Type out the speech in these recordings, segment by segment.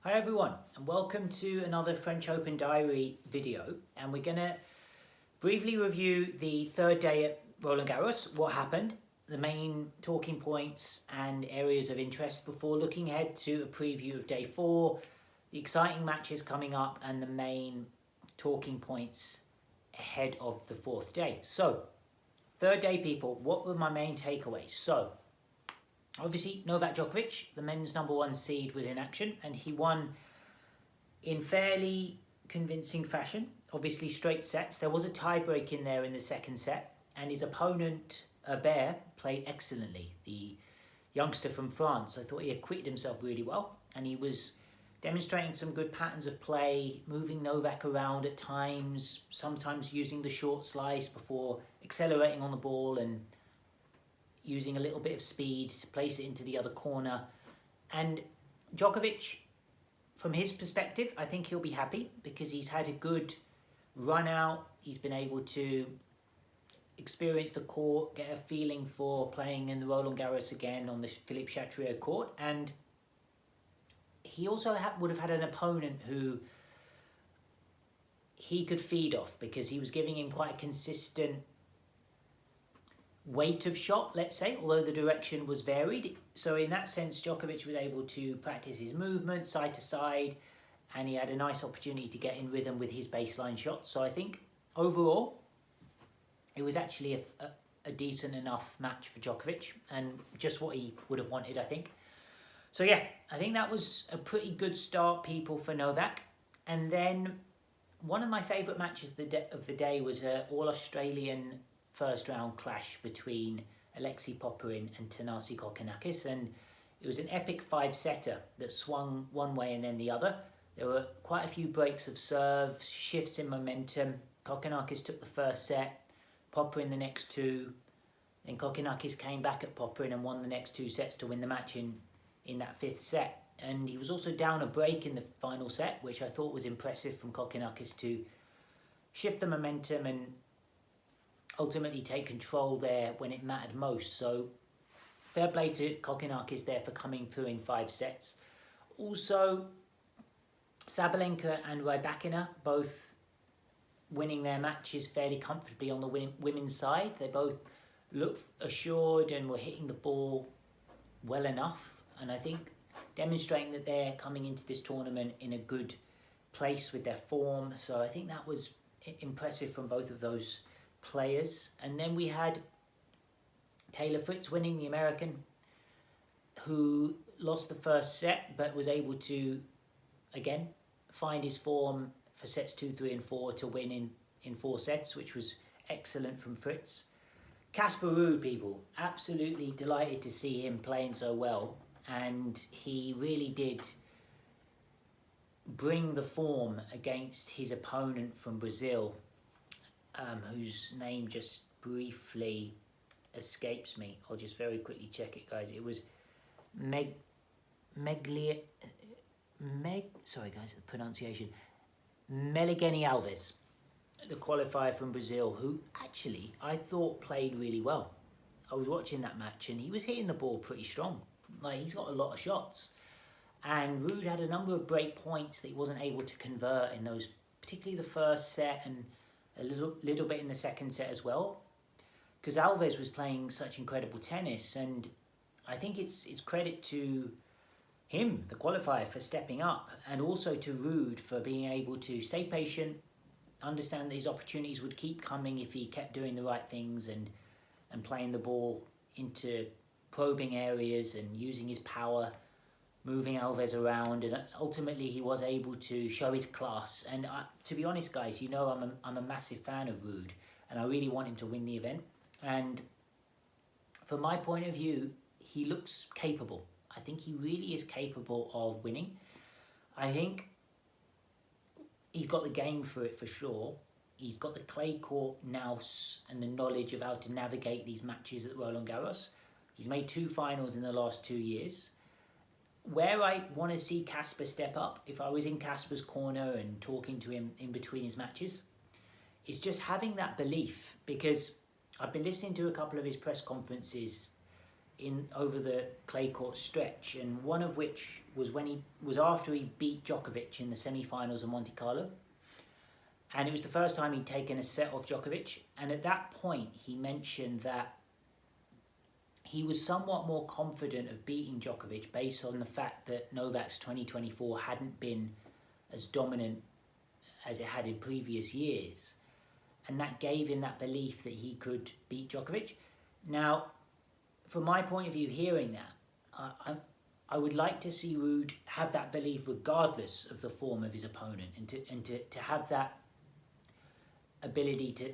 Hi everyone, and welcome to another French Open Diary video, and we're going to briefly review the third day at Roland Garros, what happened, the main talking points and areas of interest before looking ahead to a preview of day 4, the exciting matches coming up and the main talking points ahead of the 4th day. So, third day people, what were my main takeaways? So, obviously, Novak Djokovic, the men's #1 seed, was in action and he won in fairly convincing fashion. Obviously, straight sets. There was a tie-break in there in the second set, and his opponent, Herbert, played excellently. The youngster from France, I thought he acquitted himself really well, and he was demonstrating some good patterns of play, moving Novak around at times, sometimes using the short slice before accelerating on the ball and using a little bit of speed to place it into the other corner. And Djokovic, from his perspective, I think he'll be happy because he's had a good run out. He's been able to experience the court, get a feeling for playing in the Roland Garros again on the Philippe Chatrier court. And he also would have had an opponent who he could feed off because he was giving him quite a consistent weight of shot, let's say, although the direction was varied. So in that sense, Djokovic was able to practice his movement side to side, and he had a nice opportunity to get in rhythm with his baseline shots. So I think overall, it was actually a decent enough match for Djokovic and just what he would have wanted, I think. So yeah, I think that was a pretty good start, people, for Novak. And then one of my favourite matches of the day was an all-Australian first round clash between Alexei Popyrin and Thanasi Kokkinakis, and it was an epic 5-setter that swung one way and then the other. There were quite a few breaks of serve, shifts in momentum. Kokkinakis took the first set, Popyrin the next two, then Kokkinakis came back at Popyrin and won the next 2 sets to win the match in that 5th set. And he was also down a break in the final set, which I thought was impressive from Kokkinakis to shift the momentum and ultimately take control there when it mattered most. So fair play to Kokkinakis there for coming through in 5 sets. Also, Sabalenka and Rybakina both winning their matches fairly comfortably on the women's side. They both looked assured and were hitting the ball well enough, and I think demonstrating that they're coming into this tournament in a good place with their form. So I think that was impressive from both of those players. And then we had Taylor Fritz winning, the American, who lost the first set but was able to again find his form for sets 2, 3 and 4 to win in 4 sets, which was excellent from Fritz. Casper Ruud, people, absolutely delighted to see him playing so well, and he really did bring the form against his opponent from Brazil, whose name just briefly escapes me. I'll just very quickly check it, guys. It was sorry guys, the pronunciation. Meligeni Alves, the qualifier from Brazil, who actually I thought played really well. I was watching that match and he was hitting the ball pretty strong. Like, he's got a lot of shots. And Ruud had a number of break points that he wasn't able to convert in those, particularly the first set and a little bit in the second set as well, because Alves was playing such incredible tennis. And I think it's credit to him, the qualifier, for stepping up, and also to Ruud for being able to stay patient, understand that his opportunities would keep coming if he kept doing the right things and playing the ball into probing areas and using his power, moving Alves around, and ultimately he was able to show his class. And to be honest, guys, you know I'm a massive fan of Ruud, and I really want him to win the event. And from my point of view, he looks capable. I think he really is capable of winning. I think he's got the game for it for sure. He's got the clay court nous and the knowledge of how to navigate these matches at Roland Garros. He's made 2 finals in the last 2 years. Where I want to see Casper step up, if I was in Casper's corner and talking to him in between his matches, is just having that belief, because I've been listening to a couple of his press conferences in over the clay court stretch, and one of which was after he beat Djokovic in the semi-finals of Monte Carlo. And it was the first time he'd taken a set off Djokovic. And at that point, he mentioned that he was somewhat more confident of beating Djokovic based on the fact that Novak's 2024 hadn't been as dominant as it had in previous years. And that gave him that belief that he could beat Djokovic. Now, from my point of view, hearing that, I would like to see Ruud have that belief regardless of the form of his opponent, and to have that ability to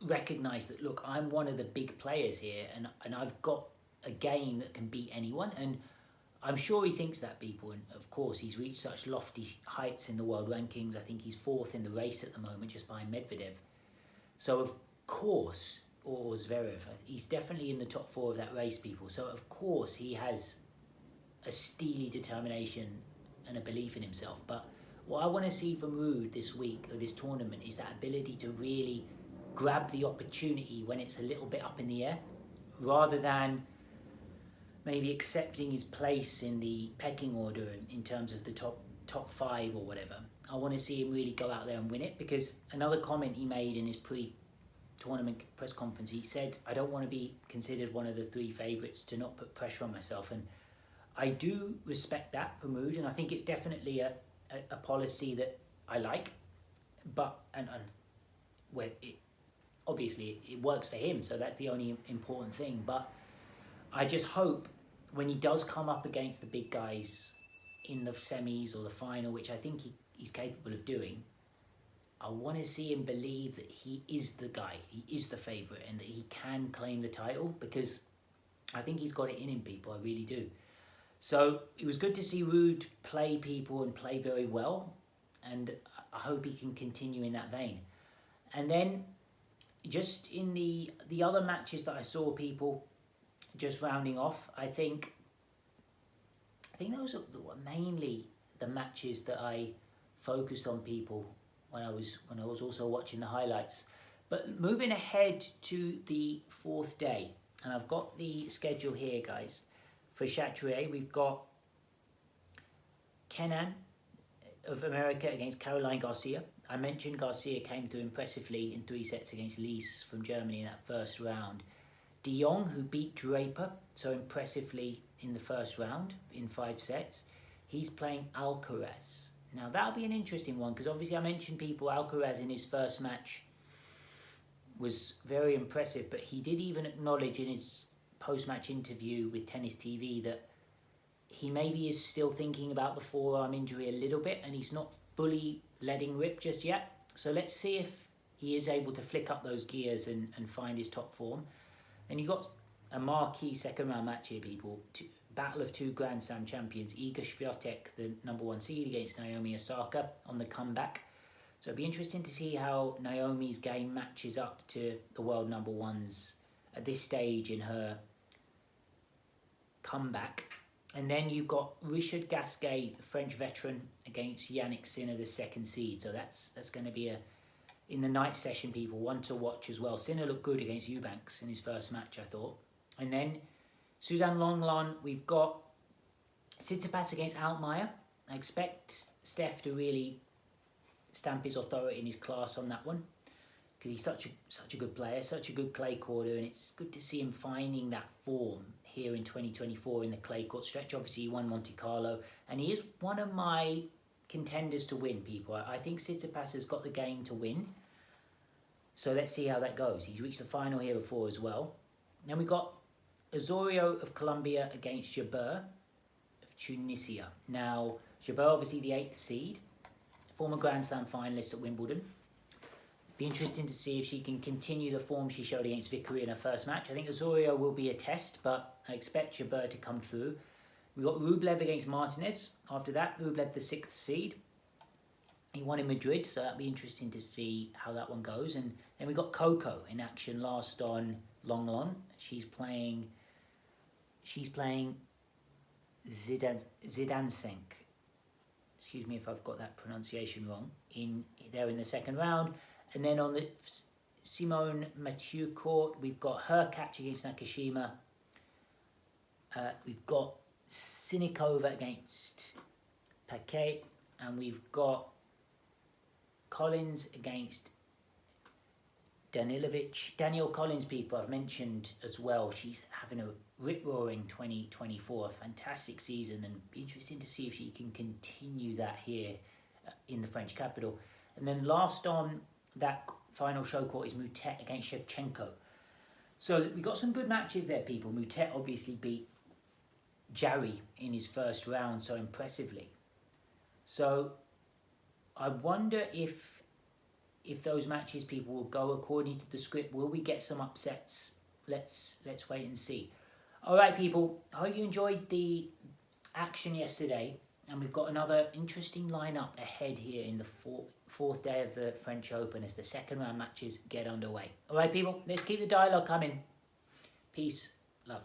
recognise that, look, I'm one of the big players here, and I've got a game that can beat anyone. And I'm sure he thinks that, people, and of course he's reached such lofty heights in the world rankings. I think he's 4th in the race at the moment, just behind Medvedev. So of course, or Zverev, he's definitely in the top 4 of that race, people. So of course he has a steely determination and a belief in himself. But what I want to see from Ruud this week, or this tournament, is that ability to really grab the opportunity when it's a little bit up in the air, rather than maybe accepting his place in the pecking order in terms of the top 5 or whatever. I want to see him really go out there and win it, because another comment he made in his pre-tournament press conference, he said, I don't want to be considered one of the 3 favourites, to not put pressure on myself. And I do respect that from Ruud, and I think it's definitely a policy that I like, but obviously it works for him, so that's the only important thing. But I just hope when he does come up against the big guys in the semis or the final, which I think he's capable of doing, I want to see him believe that he is the guy, he is the favourite, and that he can claim the title, because I think he's got it in him, people, I really do. So it was good to see Ruud play people and play very well, and I hope he can continue in that vein. And then just in the other matches that I saw, people, just rounding off, I think those were mainly the matches that I focused on, people, when I was also watching the highlights. But moving ahead to the 4th day, and I've got the schedule here, guys. For Chatrier, we've got Kenan of America against Caroline Garcia. I mentioned Garcia came through impressively in 3 sets against Lies from Germany in that first round. De Jong, who beat Draper so impressively in the first round in 5 sets, he's playing Alcaraz. Now that'll be an interesting one, because obviously I mentioned, people, Alcaraz in his first match was very impressive, but he did even acknowledge in his post-match interview with Tennis TV that he maybe is still thinking about the forearm injury a little bit, and he's not fully letting rip just yet. So let's see if he is able to flick up those gears and find his top form. And you've got a marquee 2nd round match here, people. Battle of 2 Grand Slam champions, Iga Swiatek, the #1 seed, against Naomi Osaka on the comeback. So it'll be interesting to see how Naomi's game matches up to the world #1's at this stage in her comeback. And then you've got Richard Gasquet, the French veteran, against Yannick Sinner, the 2nd seed. So that's going to be in the night session, people, one to watch as well. Sinner looked good against Eubanks in his first match, I thought. And then Suzanne Lenglen, we've got Tsitsipas against Altmaier. I expect Steph to really stamp his authority in his class on that one, because he's such a good player, such a good clay courter, and it's good to see him finding that form here in 2024 in the clay court stretch. Obviously, he won Monte Carlo, and he is one of my contenders to win, people. I think Tsitsipas has got the game to win. So let's see how that goes. He's reached the final here before as well. Then we've got Osorio of Colombia against Jabeur of Tunisia. Now, Jabeur, obviously the 8th seed, former Grand Slam finalist at Wimbledon. Be interesting to see if she can continue the form she showed against Vickery in her first match. I think Osorio will be a test, but I expect Jabeur to come through. We've got Rublev against Martinez. After that, Rublev the 6th seed. He won in Madrid, so that'll be interesting to see how that one goes. And then we've got Coco in action last on Lenglen. She's playing Zidansek. Excuse me if I've got that pronunciation wrong. There in the 2nd round. And then on the Simone Mathieu court, we've got Hurkacz against Nakashima. We've got Sinikova against Paquet, and we've got Collins against Danilovic. Danielle Collins, people, I've mentioned as well. She's having a rip-roaring 2024, a fantastic season, and interesting to see if she can continue that here in the French capital. And then last on that final show court is Moutet against Shevchenko. So we got some good matches there, people. Moutet obviously beat Jarry in his first round so impressively. So I wonder if those matches, people, will go according to the script. Will we get some upsets? Let's wait and see. All right, people. I hope you enjoyed the action yesterday, and we've got another interesting lineup ahead here in the fourth day of the French Open as the second round matches get underway. All right, people. Let's keep the dialogue coming. Peace, love.